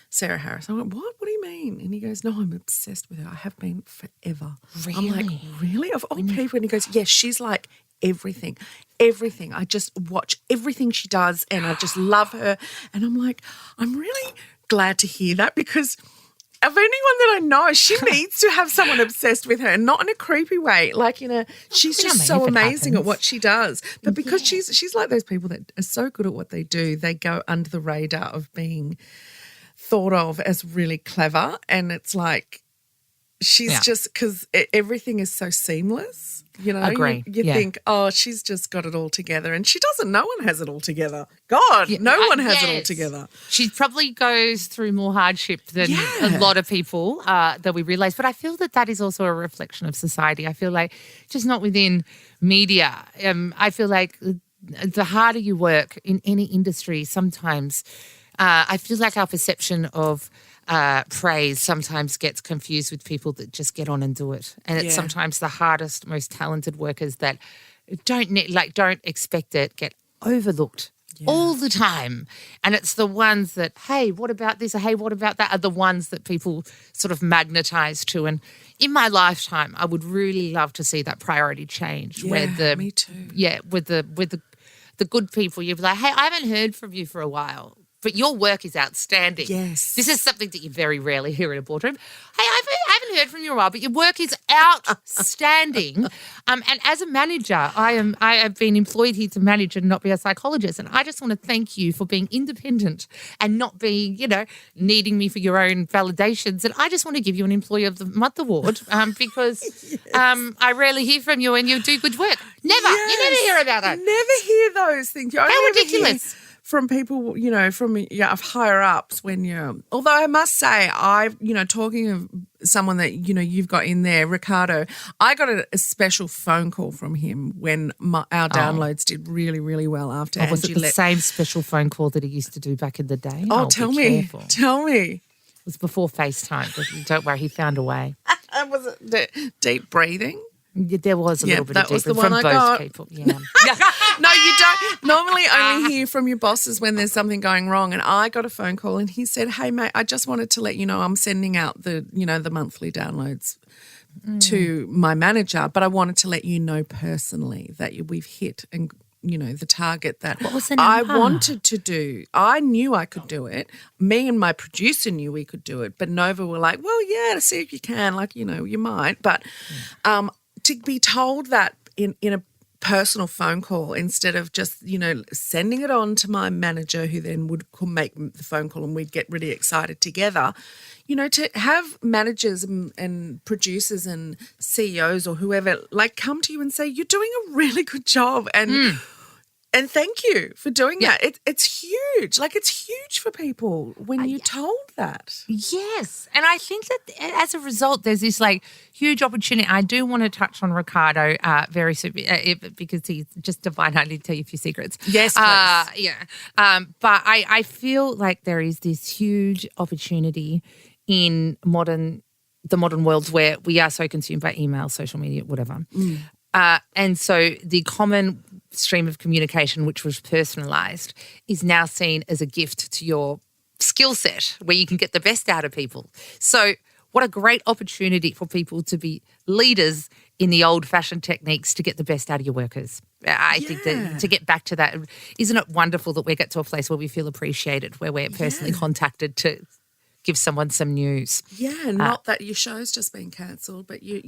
Sarah Harris. I went, what? What do you mean? And he goes, no, I'm obsessed with her. I have been forever. Really? I'm like, really? Of all people? And he goes, yes, she's like everything. Everything. I just watch everything she does and I just love her. And I'm like, I'm really glad to hear that, because of anyone that I know, she needs to have someone obsessed with her, and not in a creepy way. She's just so amazing at what she does. But because she's like those people that are so good at what they do, they go under the radar of being thought of as really clever. And it's like she's just, because everything is so seamless. Agree. You think, she's just got it all together, and she doesn't. No one has it all together. God, no one has it all together. She probably goes through more hardship than a lot of people that we realise. But I feel that is also a reflection of society. I feel like just not within media. I feel like the harder you work in any industry, sometimes I feel like our perception of praise sometimes gets confused with people that just get on and do it. And it's sometimes the hardest, most talented workers that don't expect it, get overlooked all the time. And it's the ones that, hey, what about this? Or, hey, what about that? Are the ones that people sort of magnetize to. And in my lifetime, I would really love to see that priority change. Me too. Yeah, with the good people, you'd be like, hey, I haven't heard from you for a while, but your work is outstanding. Yes. This is something that you very rarely hear in a boardroom. Hey, I haven't heard from you in a while, but your work is outstanding. And as a manager, I have been employed here to manage and not be a psychologist. And I just want to thank you for being independent and not being, needing me for your own validations. And I just want to give you an Employee of the Month award because I rarely hear from you and you do good work. Never. Yes. You never hear about it. Never hear those things. How ridiculous. From people, from of higher ups although I must say, talking of someone that, you've got in there, Ricardo, I got a special phone call from him when our downloads did really, really well after Angie was it the same special phone call that he used to do back in the day? Tell me. It was before FaceTime, but don't worry, he found a way. Was it deep breathing? There was a little bit of that was the debriefing one from I both got. people. Yeah. No, you don't normally only hear from your bosses when there's something going wrong. And I got a phone call and he said, "Hey mate, I just wanted to let you know I'm sending out the monthly downloads to my manager, but I wanted to let you know personally that we've hit and the target that What was the I number? wanted to do. I knew I could do it. Me and my producer knew we could do it, but Nova were like, well, yeah, to see if you can, you might. But to be told that in a personal phone call instead of just, sending it on to my manager who then would make the phone call and we'd get really excited together, to have managers and producers and CEOs or whoever come to you and say, you're doing a really good job and thank you for doing that. It's huge. It's huge for people when you're told that. Yes. And I think that as a result, there's this huge opportunity. I do want to touch on Ricardo very soon because he's just divine. I need to tell you a few secrets. Yes, please. But I feel like there is this huge opportunity in the modern world where we are so consumed by email, social media, whatever. And so the common stream of communication, which was personalised, is now seen as a gift to your skill set where you can get the best out of people. So what a great opportunity for people to be leaders in the old-fashioned techniques to get the best out of your workers. I think that to get back to that, isn't it wonderful that we get to a place where we feel appreciated, where we're personally contacted to give someone some news. Yeah, not that your show's just been cancelled, but your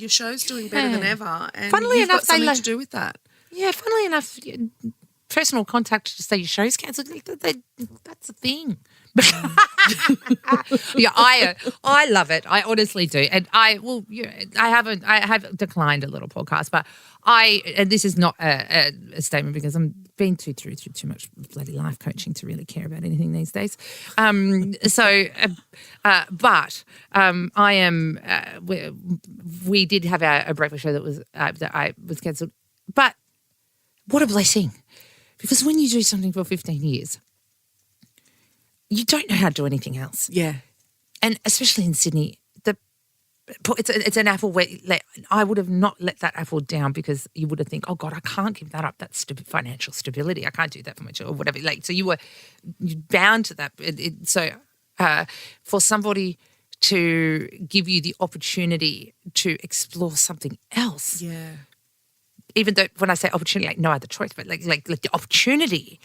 show's doing better than ever, and Funnily you've enough, got something to do with that. Yeah, funnily enough, personal contact to say your show's cancelled, that's a thing. Yeah, I love it. I honestly do, and I have declined a little podcast, but and this is not a statement because I'm been through too much bloody life coaching to really care about anything these days. I am. We did have a breakfast show that was cancelled, but what a blessing, because when you do something for 15 years. You don't know how to do anything else. Yeah. And especially in Sydney, it's an apple where I would have not let that apple down because you would have think, oh God, I can't give that up. That's financial stability. I can't do that for my child or whatever. So you're bound to that. So for somebody to give you the opportunity to explore something else. Yeah. Even though when I say opportunity, no other choice, but like the opportunity,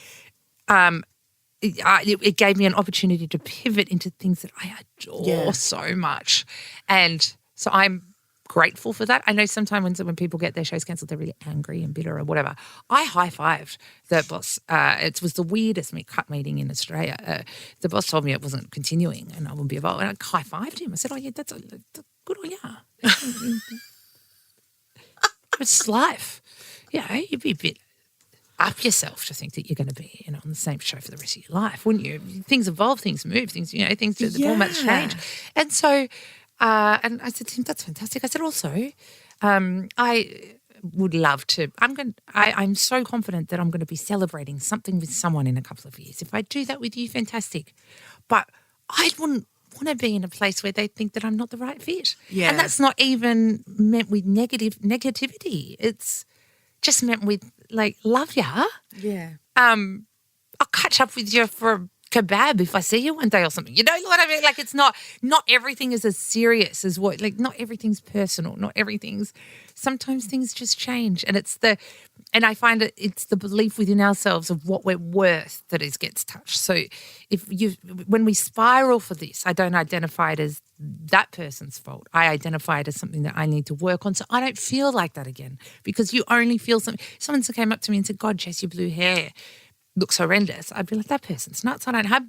it gave me an opportunity to pivot into things that I adore so much. And so I'm grateful for that. I know sometimes when people get their shows cancelled, they're really angry and bitter or whatever. I high-fived the boss. It was the weirdest cut meeting in Australia. The boss told me it wasn't continuing and I wouldn't be involved. And I high-fived him. I said, oh, yeah, that's good on you. It's life. Yeah, you'd be a bit up yourself to think that you're going to be, on the same show for the rest of your life, wouldn't you? Things evolve, things move, things, the formats change. And so, and I said to him, that's fantastic. I said, also, I would love to, I'm so confident that I'm going to be celebrating something with someone in a couple of years. If I do that with you, fantastic. But I wouldn't want to be in a place where they think that I'm not the right fit. Yeah. And that's not even meant with negativity. It's just meant with love ya. Yeah. I'll catch up with you for a kebab if I see you one day or something. You know what I mean? It's not everything is as serious as what, not everything's personal. Not everything's, sometimes things just change. And and I find it's the belief within ourselves of what we're worth that gets touched. So when we spiral for this, I don't identify it as that person's fault. I identify it as something that I need to work on so I don't feel like that again, because you only feel something. Someone came up to me and said, God, Jess, your blue hair looks horrendous. I'd be like, that person's nuts. I don't have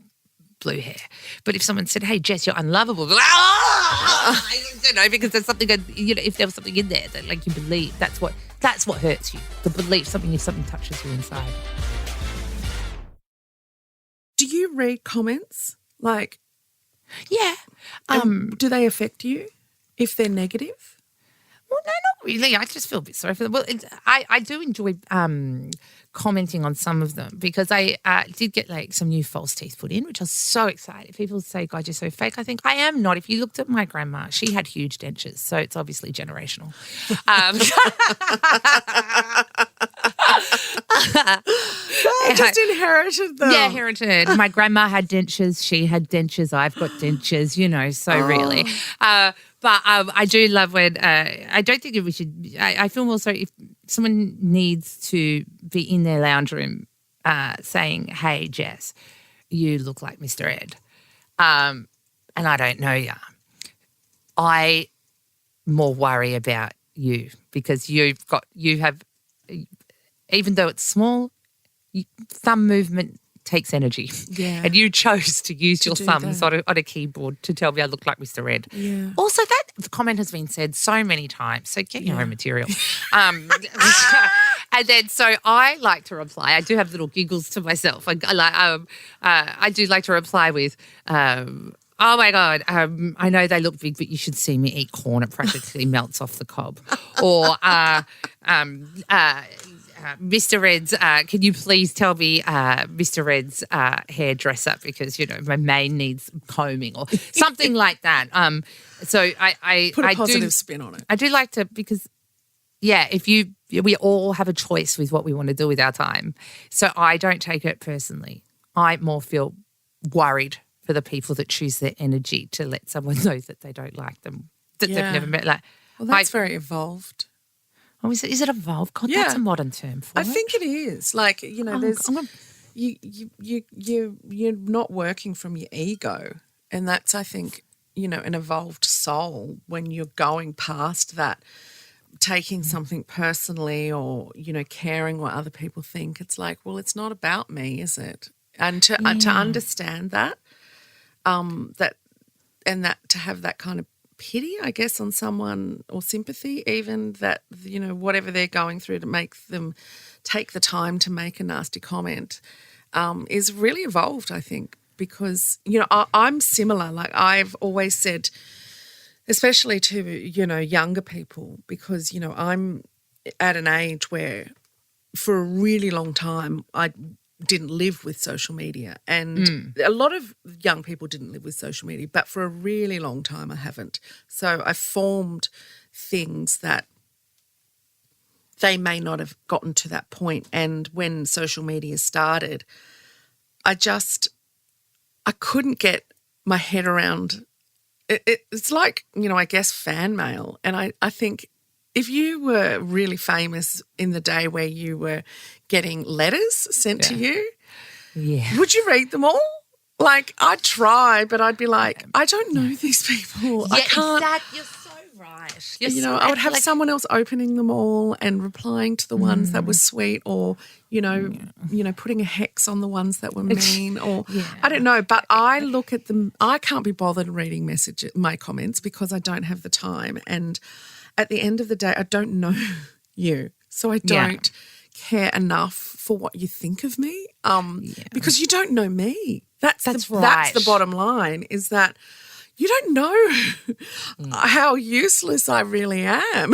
blue hair. But if someone said, hey, Jess, you're unlovable, I'd be like, because there's something, if there was something in there that you believe, that's what hurts you. The belief, something touches you inside. Do you read comments? Yeah. Do they affect you if they're negative? Well, no, not really. I just feel a bit sorry for them. Well, I do enjoy commenting on some of them because I did get like some new false teeth put in, which I was so excited. People say, God, you're so fake. I think I am not. If you looked at my grandma, she had huge dentures, so it's obviously generational. Just inherited them. Yeah, inherited. My grandma had dentures. She had dentures. I've got dentures, so really. But I do love when I don't think we should. I feel more so if someone needs to be in their lounge room saying, hey, Jess, you look like Mr. Ed. And I don't know you. I more worry about you because you have, even though it's small, thumb movement takes energy. Yeah. And you chose to use your thumbs on a keyboard to tell me I look like Mr. Ed. Yeah. Also, that comment has been said so many times, so get your own material. And then so I like to reply. I do have little giggles to myself. I do like to reply with, oh, my God, I know they look big, but you should see me eat corn. It practically melts off the cob. Or Mr. Red's, can you please tell me Mr. Red's hairdresser because, my mane needs combing or something like that. So I put a positive spin on it. I do like to because, we all have a choice with what we want to do with our time. So I don't take it personally. I more feel worried for the people that choose their energy to let someone know that they don't like them, that they've never met. Well, that's very evolved. Oh, is it evolved? God, that's a modern term for it. I think it is. Like, there's you're not working from your ego, and that's, I think, an evolved soul when you're going past that, taking something personally or, caring what other people think. It's like, well, it's not about me, is it? And to understand that, to have that kind of pity, I guess, on someone or sympathy even that, whatever they're going through to make them take the time to make a nasty comment is really evolved, I think, because, I'm similar. Like I've always said, especially to, younger people, because, I'm at an age where for a really long time I didn't live with social media, and a lot of young people didn't live with social media, but for a really long time I haven't. So I formed things that they may not have gotten to that point. And when social media started, I couldn't get my head around it. It's like, I guess fan mail. And I think if you were really famous in the day where you were getting letters sent to you, would you read them all? Like, I'd try, but I'd be like, I don't know these people. I can't. Exactly. You're so right. I would have someone else opening them all and replying to the ones that were sweet, or, putting a hex on the ones that were mean, or I don't know. But I look at them. I can't be bothered reading my comments because I don't have the time. And at the end of the day, I don't know you, so I don't care enough for what you think of me because you don't know me. That's right. That's the bottom line, is that you don't know how useless I really am. And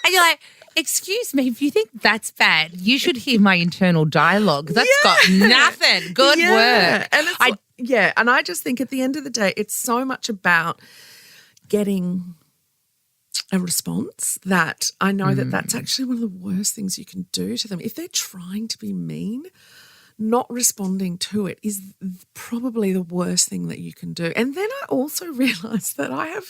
you're like, excuse me, if you think that's bad, you should hear my internal dialogue. That's got nothing. Good work. And and I just think at the end of the day, it's so much about getting a response that I know that that's actually one of the worst things you can do to them. If they're trying to be mean, not responding to it is probably the worst thing that you can do. And then I also realised that I have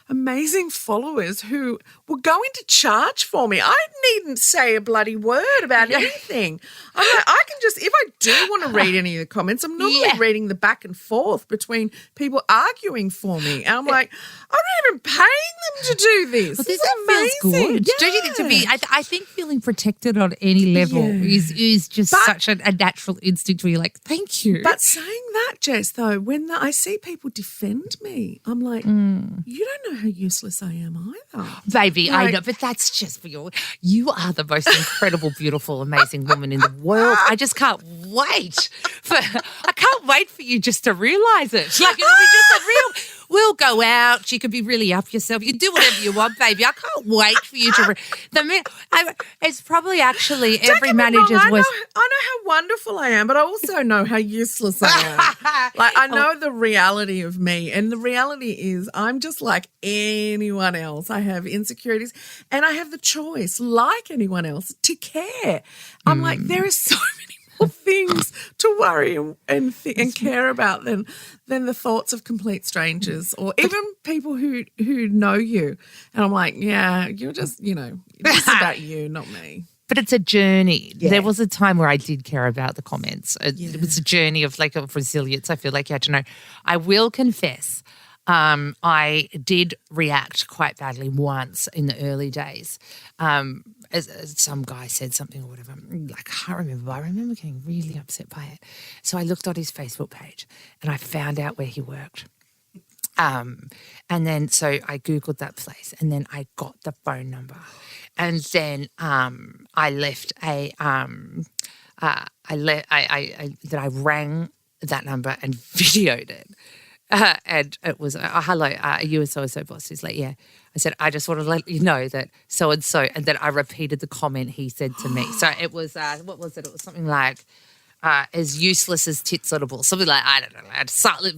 amazing followers who were going to charge for me. I needn't say a bloody word about anything. I'm like, I can just, if I do want to read any of the comments, I'm normally reading the back and forth between people arguing for me. And I'm like, I'm not even paying them to do this. Well, that feels good. Don't you think to be, I think feeling protected on any level is just such a natural instinct where you're like, thank you. But saying that, Jess, though, when I see people defend me, I'm like, you don't know how useless I am either. Baby, I know, but that's just for you are the most incredible, beautiful, amazing woman in the world. I just can't wait for you just to realise it. Like, it'll be just a real, we'll go out. You could be really up yourself. You do whatever you want, baby. I can't wait for you to. It's probably actually every manager's worst. I know how wonderful I am, but I also know how useless I am. Like, I know the reality of me, and the reality is I'm just like anyone else. I have insecurities, and I have the choice, like anyone else, to care. I'm like, there are so many more things to worry and care about than the thoughts of complete strangers or even people who know you. And I'm like, yeah, you're just, this is about you, not me. But it's a journey. Yeah. There was a time where I did care about the comments. It was a journey of resilience. I feel like you had to know. I will confess, I did react quite badly once in the early days. As some guy said something or whatever, I can't remember, but I remember getting really upset by it. So I looked on his Facebook page and I found out where he worked. And then so I Googled that place and then I got the phone number. And then I left I rang that number and videoed it. And it was, hello, you were so boss. He's like, yeah. I said, I just want to let you know that so-and-so. And then I repeated the comment he said to me. So it was, what was it? It was something like, as useless as tits on a ball. Something like, I don't know.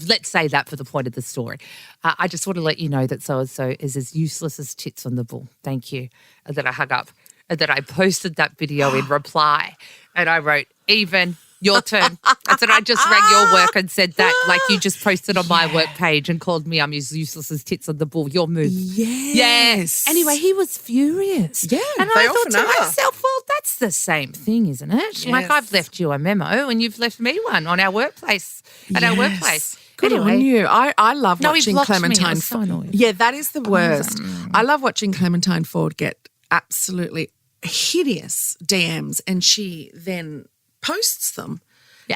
Let's say that for the point of the story. I just want to let you know that so-and-so is as useless as tits on the ball. Thank you. And then I hung up. And then I posted that video in reply. And I wrote, even... your turn. I said, I just rang your work and said that, like you just posted on my work page and called me I'm as useless as tits on the ball. Your move. Yes. Anyway, he was furious. Yeah. And I thought to myself, well, that's the same thing, isn't it? Yes. Like I've left you a memo and you've left me one on our workplace, our workplace. Good on you. I love watching Clementine. So yeah, that is the worst. I love watching Clementine Ford get absolutely hideous DMs and she then posts them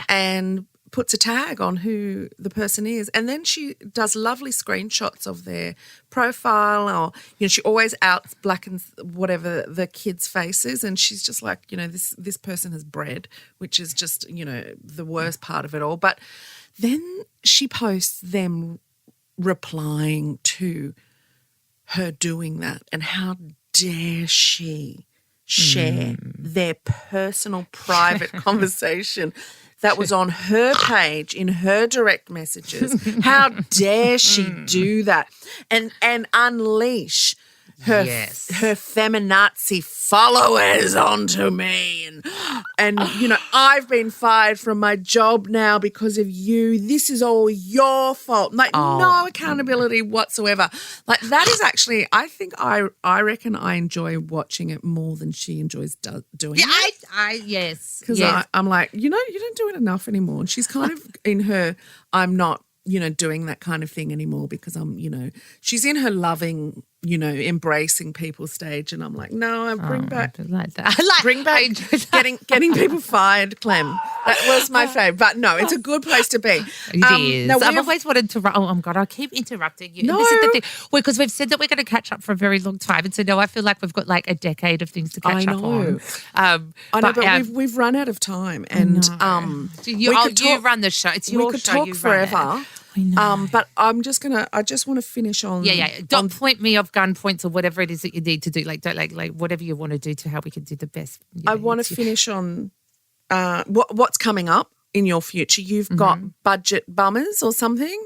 and puts a tag on who the person is. And then she does lovely screenshots of their profile or, she always blackens whatever the kids' faces and she's just like, this person has bred, which is just, the worst part of it all. But then she posts them replying to her doing that and how dare she share their personal private conversation that was on her page in her direct messages. How dare she do that and unleash her feminazi followers onto me and I've been fired from my job now because of you. This is all your fault. Like no accountability whatsoever. Like that is actually, I think I reckon I enjoy watching it more than she enjoys doing it. Yes. Because I'm like, you don't do it enough anymore. And she's kind of in her, I'm not, doing that kind of thing anymore because I'm, she's in her loving, embracing people stage. And I'm like, no, I bring back getting people fired, Clem. That was my favourite. But no, it's a good place to be. It is. Now I've always wanted to, oh my God, I keep interrupting you. No. This is the thing. Well, because we've said that we're going to catch up for a very long time. And so now I feel like we've got like a decade of things to catch up on. I know, but we've run out of time. And you run the show. It's your show. We could talk forever. I know. But I just want to finish on. Don't point me off gun points or whatever it is that you need to do. Like, don't like whatever you want to do to how we can do the best. I want to finish on what's coming up in your future. You've got budget bummers or something.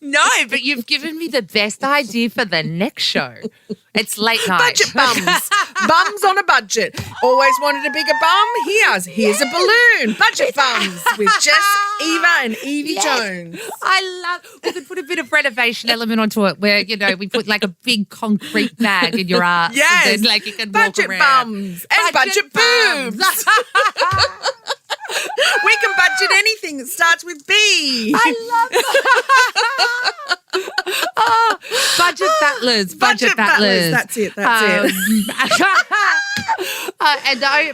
No, but you've given me the best idea for the next show. It's late night. Budget bums. Bums on a budget. Always wanted a bigger bum? Here's a balloon. Budget bums with Jess Eva and Yvie Jones. We could put a bit of renovation element onto it where, we put like a big concrete bag in your ass. Yes. And then, like you can budget walk around. Bums and budget boobs. We can budget anything that starts with B. I love that. Budget battlers. Budget battlers. That's it. And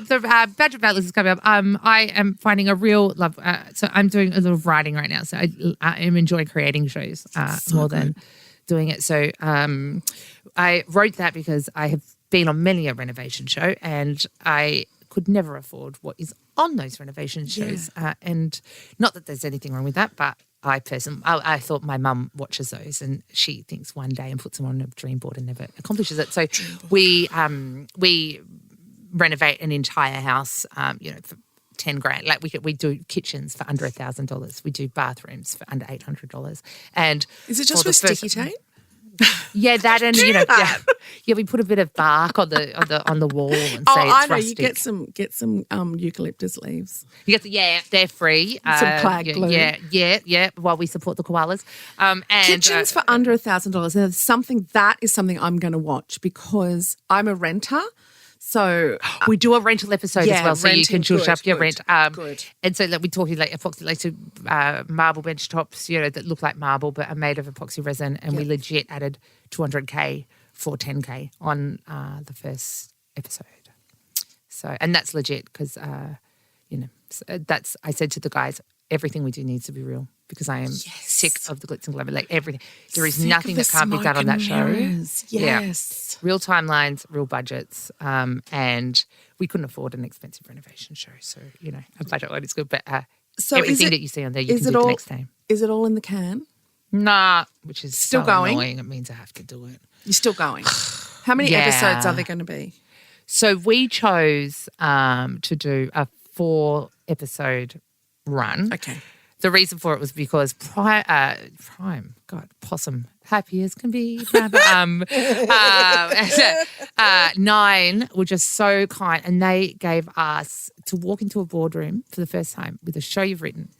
the Budget Battlers is coming up. I am finding a real love. So I'm doing a little writing right now. So I am enjoying creating shows more than doing it. So I wrote that because I have been on many a renovation show and I could never afford what is on those renovation shows. And not that there's anything wrong with that, but I thought my mum watches those and she thinks one day and puts them on a dream board and never accomplishes it. So we renovate an entire house, for $10,000. Like we do kitchens for under $1,000. We do bathrooms for under $800. And is it just with sticky tape? Yeah, that and we put a bit of bark on the wall and say it's rustic. You get some eucalyptus leaves. You get they're free. Some plaid glue. Yeah. While we support the koalas. And kitchens for under $1,000. That is something I'm going to watch because I'm a renter. So we do a rental episode as well, so you can choose up your rent. Good. And so we're talking like epoxy marble bench tops, that look like marble but are made of epoxy resin, and we legit added $200K for $10K on the first episode. So, and that's legit because, I said to the guys, everything we do needs to be real because I am sick of the glitz and glamour. Like everything, there is nothing that can't be done on that show. Yes. Yeah. Real timelines, real budgets, and we couldn't afford an expensive renovation show. So, a budget one is good, but so everything that you see on there, you can do the next time. Is it all in the can? Nah, which is still so going. Annoying. It means I have to do it. You're still going. How many episodes are there going to be? So we chose to do a 4-episode run. Okay. The reason for it was because possum, happy as can be. 9 were just so kind, and they gave us to walk into a boardroom for the first time with a show you've written,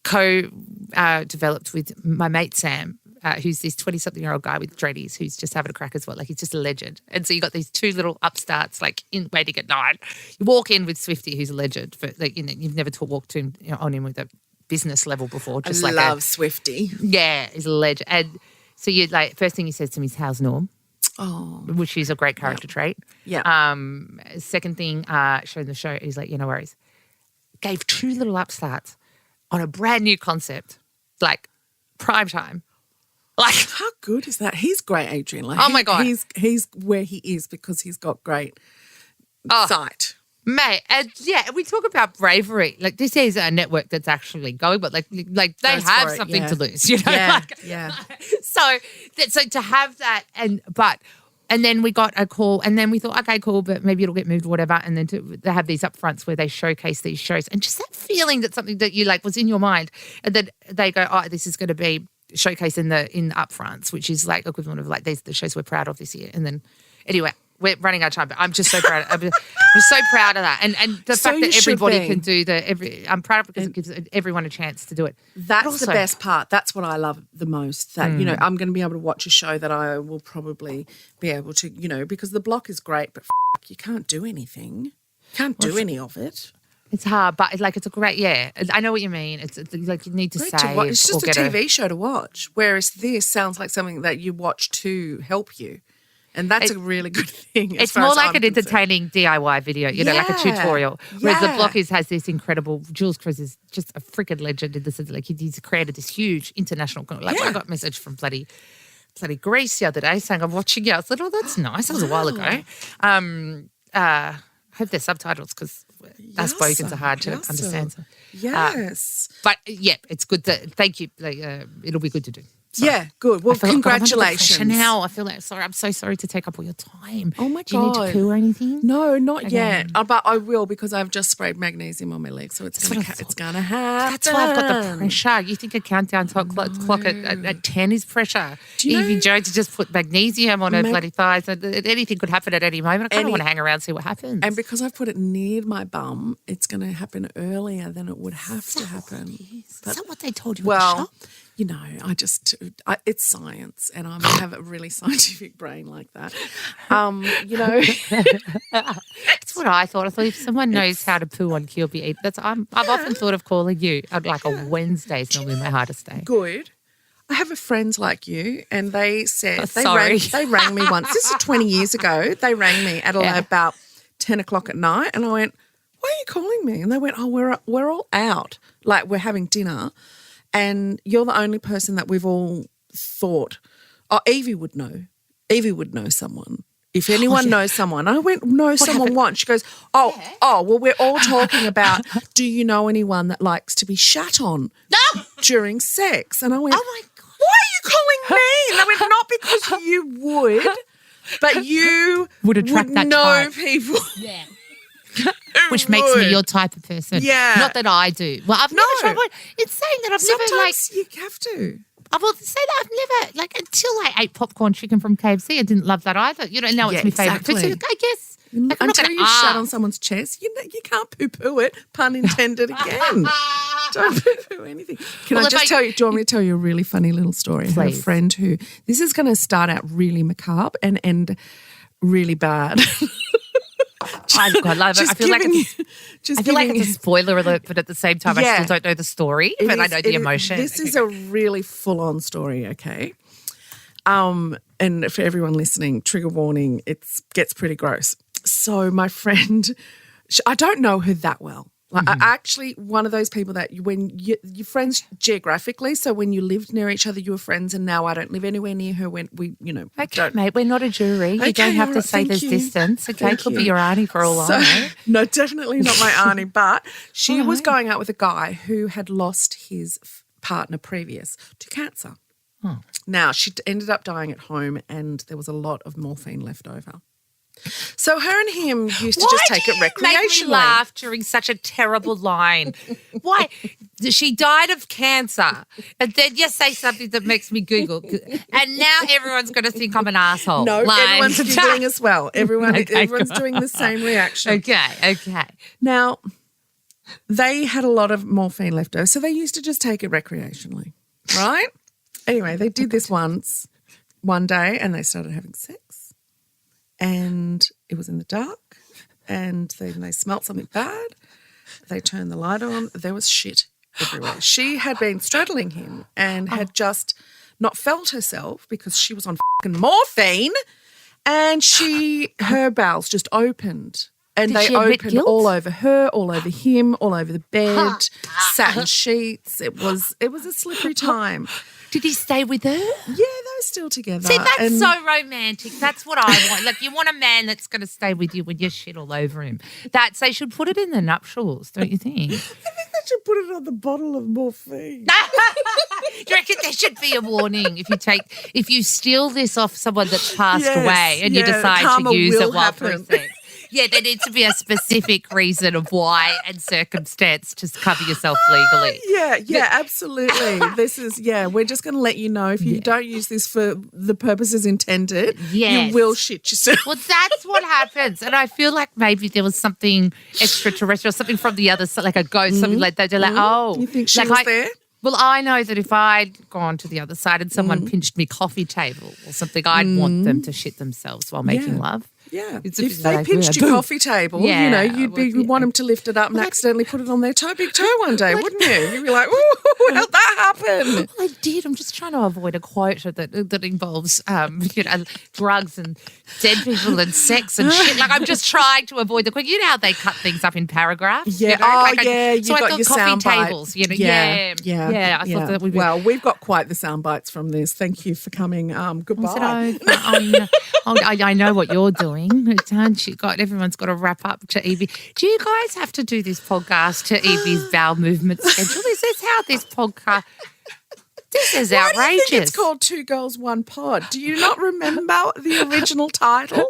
developed with my mate Sam, who's this 20-something-year-old guy with dreadies who's just having a crack as well. Like, he's just a legend. And so you got these 2 little upstarts, like, waiting at 9. You walk in with Swifty, who's a legend. But, you've never walked on him with a business level before. Just I love Swifty. Yeah, he's a legend. And so first thing he says to me is, how's Norm? Oh. Which is a great character trait. Yeah. Second thing, showing the show, he's like, no worries. Gave 2 little upstarts on a brand new concept, like prime time. Like, how good is that? He's great, Adrian. Like, oh my God. He's where he is because he's got great sight. Mate, and we talk about bravery. Like, this is a network that's actually going, but like they have something to lose, Yeah. So to have that, and then we got a call, and then we thought, okay, cool, but maybe it'll get moved or whatever. And then they have these upfronts where they showcase these shows, and just that feeling that something that you like was in your mind, and then they go, oh, this is going to be showcased in the upfronts, which is like equivalent of like the shows we're proud of this year. And then anyway, we're running out of time, but I'm just so proud. I'm so proud of that, and the fact that everybody can do I'm proud of it because it gives everyone a chance to do it. That's the best part. That's what I love the most. That I'm going to be able to watch a show that I will probably be able to, because the block is great, but you can't do anything. Can't do any of it. It's hard, but it's a great, I know what you mean. It's like you need to save. It's just a TV show to watch, whereas this sounds like something that you watch to help you. And that's a really good thing. It's more like an entertaining DIY video, like a tutorial. Whereas the block has this incredible, Jules Cruz is just a freaking legend in this. Like, he's created this huge international, I got a message from bloody Greece the other day saying, I'm watching you. I said, oh, that's nice. That was a while ago. I hope there's subtitles because us Bogans are hard to understand. So. Yes. But, it's good. Thank you. It'll be good to do. So, yeah, good. Well, congratulations. Now I feel like I'm so sorry to take up all your time. Oh my God. Do you need to poo or anything? No, not yet. But I will because I've just sprayed magnesium on my leg, so it's gonna happen. That's why I've got the pressure. You think a countdown clock at 10 is pressure? Evie Jones just put magnesium on her bloody thighs. Anything could happen at any moment. I kind of want to hang around and see what happens. And because I've put it near my bum, it's going to happen earlier than it would have to happen. Is that what they told you? Well, it's science, and I have a really scientific brain like that. That's what I thought. I thought if someone knows how to poo on Kilby Eat, I've often thought of calling you. Like a Wednesday is normally my hardest day. Good. I have a friend like you, and they said they rang me once. This is 20 years ago. They rang me at about 10 o'clock at night, and I went, "Why are you calling me?" And they went, "Oh, we're all out. Like, we're having dinner." And you're the only person that we've all thought, Yvie would know. Yvie would know someone. If anyone knows someone, I know someone once. She goes, well, we're all talking about, do you know anyone that likes to be shat on during sex? And I went, Oh, my God. why are you calling me? And I went, not because you would, but you Would attract that know type. people. Yeah. Which makes me your type of person. Yeah. Not that I do. Well, I've never tried one. It's saying that I've never, like... Sometimes you have to. I will say that I've never, like, until I ate popcorn chicken from KFC, I didn't love that either. You know, now it's my favourite food. So I guess, like, I'm not Until going you shut on someone's chest, you can't poo-poo it, pun intended again. Don't poo-poo anything. Do you want me to tell you a really funny little story? Please. I had a friend who, this is going to start out really macabre and end really bad. I love it. I feel like it's a spoiler alert, but at the same time, I still don't know the story, but I know the emotion. This is a really full-on story, okay? And for everyone listening, trigger warning, it gets pretty gross. So my friend, I don't know her that well. Like, I actually, one of those people that when you're friends geographically, so when you lived near each other, you were friends, and now I don't live anywhere near her when we, Okay, mate, we're not a jury. You don't have to say there's distance. Okay, could be your auntie for all I know. No, definitely not my auntie, but she was going out with a guy who had lost his partner previous to cancer. Oh. Now, she ended up dying at home, and there was a lot of morphine left over. So her and him used to just take it recreationally. Make me laugh during such a terrible line. Why? She died of cancer, and then you say something that makes me Google, and now everyone's going to think I'm an asshole. No, everyone's Googling as well. Everyone's doing the same reaction. Okay. Now, they had a lot of morphine left over, so they used to just take it recreationally, right? Anyway, they did this one day, and they started having sex. And it was in the dark, and then they smelt something bad. They turned the light on. There was shit everywhere. She had been straddling him and had just not felt herself because she was on fucking morphine, and her bowels just opened. And they opened all over her, all over him, all over the bed, satin sheets. It was a slippery time. Did he stay with her? Yeah, they were still together. See, that's so romantic. That's what I want. Like, you want a man that's going to stay with you when you're shit all over him. They should put it in the nuptials, don't you think? I think they should put it on the bottle of morphine. Do you reckon there should be a warning if you steal this off someone that's passed away and you decide to use it while through sex? Yeah, there needs to be a specific reason of why and circumstance to cover yourself legally. Yeah, absolutely. We're just going to let you know if you don't use this for the purposes intended, you will shit yourself. Well, that's what happens. And I feel like maybe there was something extraterrestrial, something from the other side, like a ghost, something like that. They're like, you think she was there? Well, I know that if I'd gone to the other side and someone pinched me coffee table or something, I'd want them to shit themselves while making love. Yeah. If they pinched your coffee table, you'd want them to lift it up and accidentally put it on their big toe one day, wouldn't you? You'd be like, ooh, how'd that happen? Well, I did. I'm just trying to avoid a quote that involves, drugs and dead people and sex and shit. Like, I'm just trying to avoid the quote. You know how they cut things up in paragraphs? Yeah. So I thought your coffee soundbite. tables, Yeah. I thought that would be... Well, we've got quite the sound bites from this. Thank you for coming. Goodbye. I know what you're doing. Everyone's got to wrap up to Yvie. Do you guys have to do this podcast to Yvie's bowel movement schedule? Is this how this podcast... This is outrageous. Why do you think it's called Two Girls, One Pod? Do you not remember the original title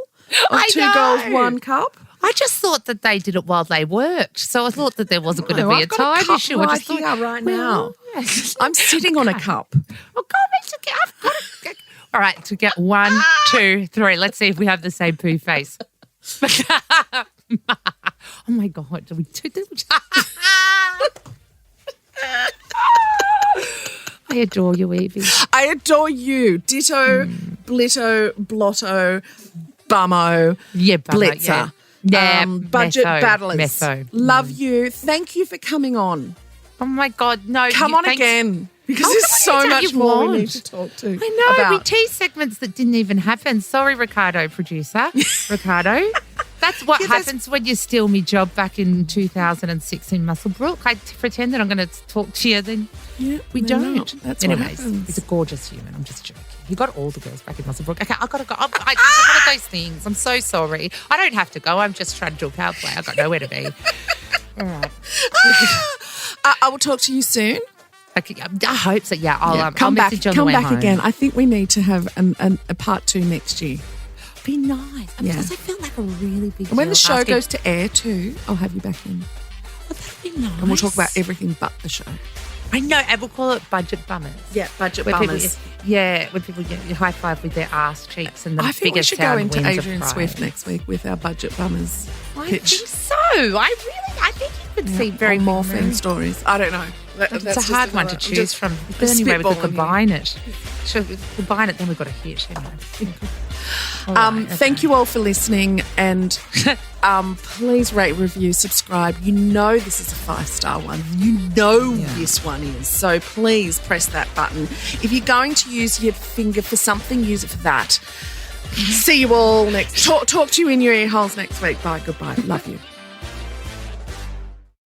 of Two Girls, One Cup? I just thought that they did it while they worked. So I thought that there wasn't going to be a time issue. I just thought, right now. Yes. I'm sitting on a cup. Well, all right, to get 1, 2, 3. Let's see if we have the same poo face. Oh, my God. Do we do this? I adore you, Yvie. I adore you. Ditto, blitto, blotto, bummo, blitzer. Yeah, budget battlers. Metho. Love you. Thank you for coming on. Oh, my God. No. Come on again. Because there's so much more we need to talk to. I know. We tease segments that didn't even happen. Sorry, Ricardo, producer. Ricardo. That's what happens when you steal me job back in 2006 in Muswellbrook. I pretend that I'm going to talk to you, then we don't. Not. That's Anyways, what happens. he's a gorgeous human. I'm just joking. You got all the girls back in Muswellbrook. Okay, I've got to go. It's one of those things. I'm so sorry. I don't have to go. I'm just trying to do a power play. I've got nowhere to be. All right. I will talk to you soon. Okay, I hope so. Yeah, I'll come back. message on Come the way back home. again. I think we need to have a part 2 next year. Be nice. Yeah. Because I feel like a really big And when deal the show asking- goes to air too, I'll have you back in. Oh, that'd be nice. And we'll talk about everything but the show. I know, and we'll call it budget bummers. Yeah, budget Where bummers. when people get high five with their ass cheeks and the I think we biggest should go sound into winds Adrian of Swift pride. next week with our budget bummers I pitch. think so. I think you could see very morphine stories. I don't know. It's a hard one to choose from. Is there any way we could combine it? Should we combine it? Then we've got a hit. Anyway. All right, okay. Thank you all for listening, and please rate, review, subscribe. You know this is a 5-star one. You know this one is. So please press that button. If you're going to use your finger for something, use it for that. See you all next. Talk to you in your ear holes next week. Bye. Goodbye. Love you.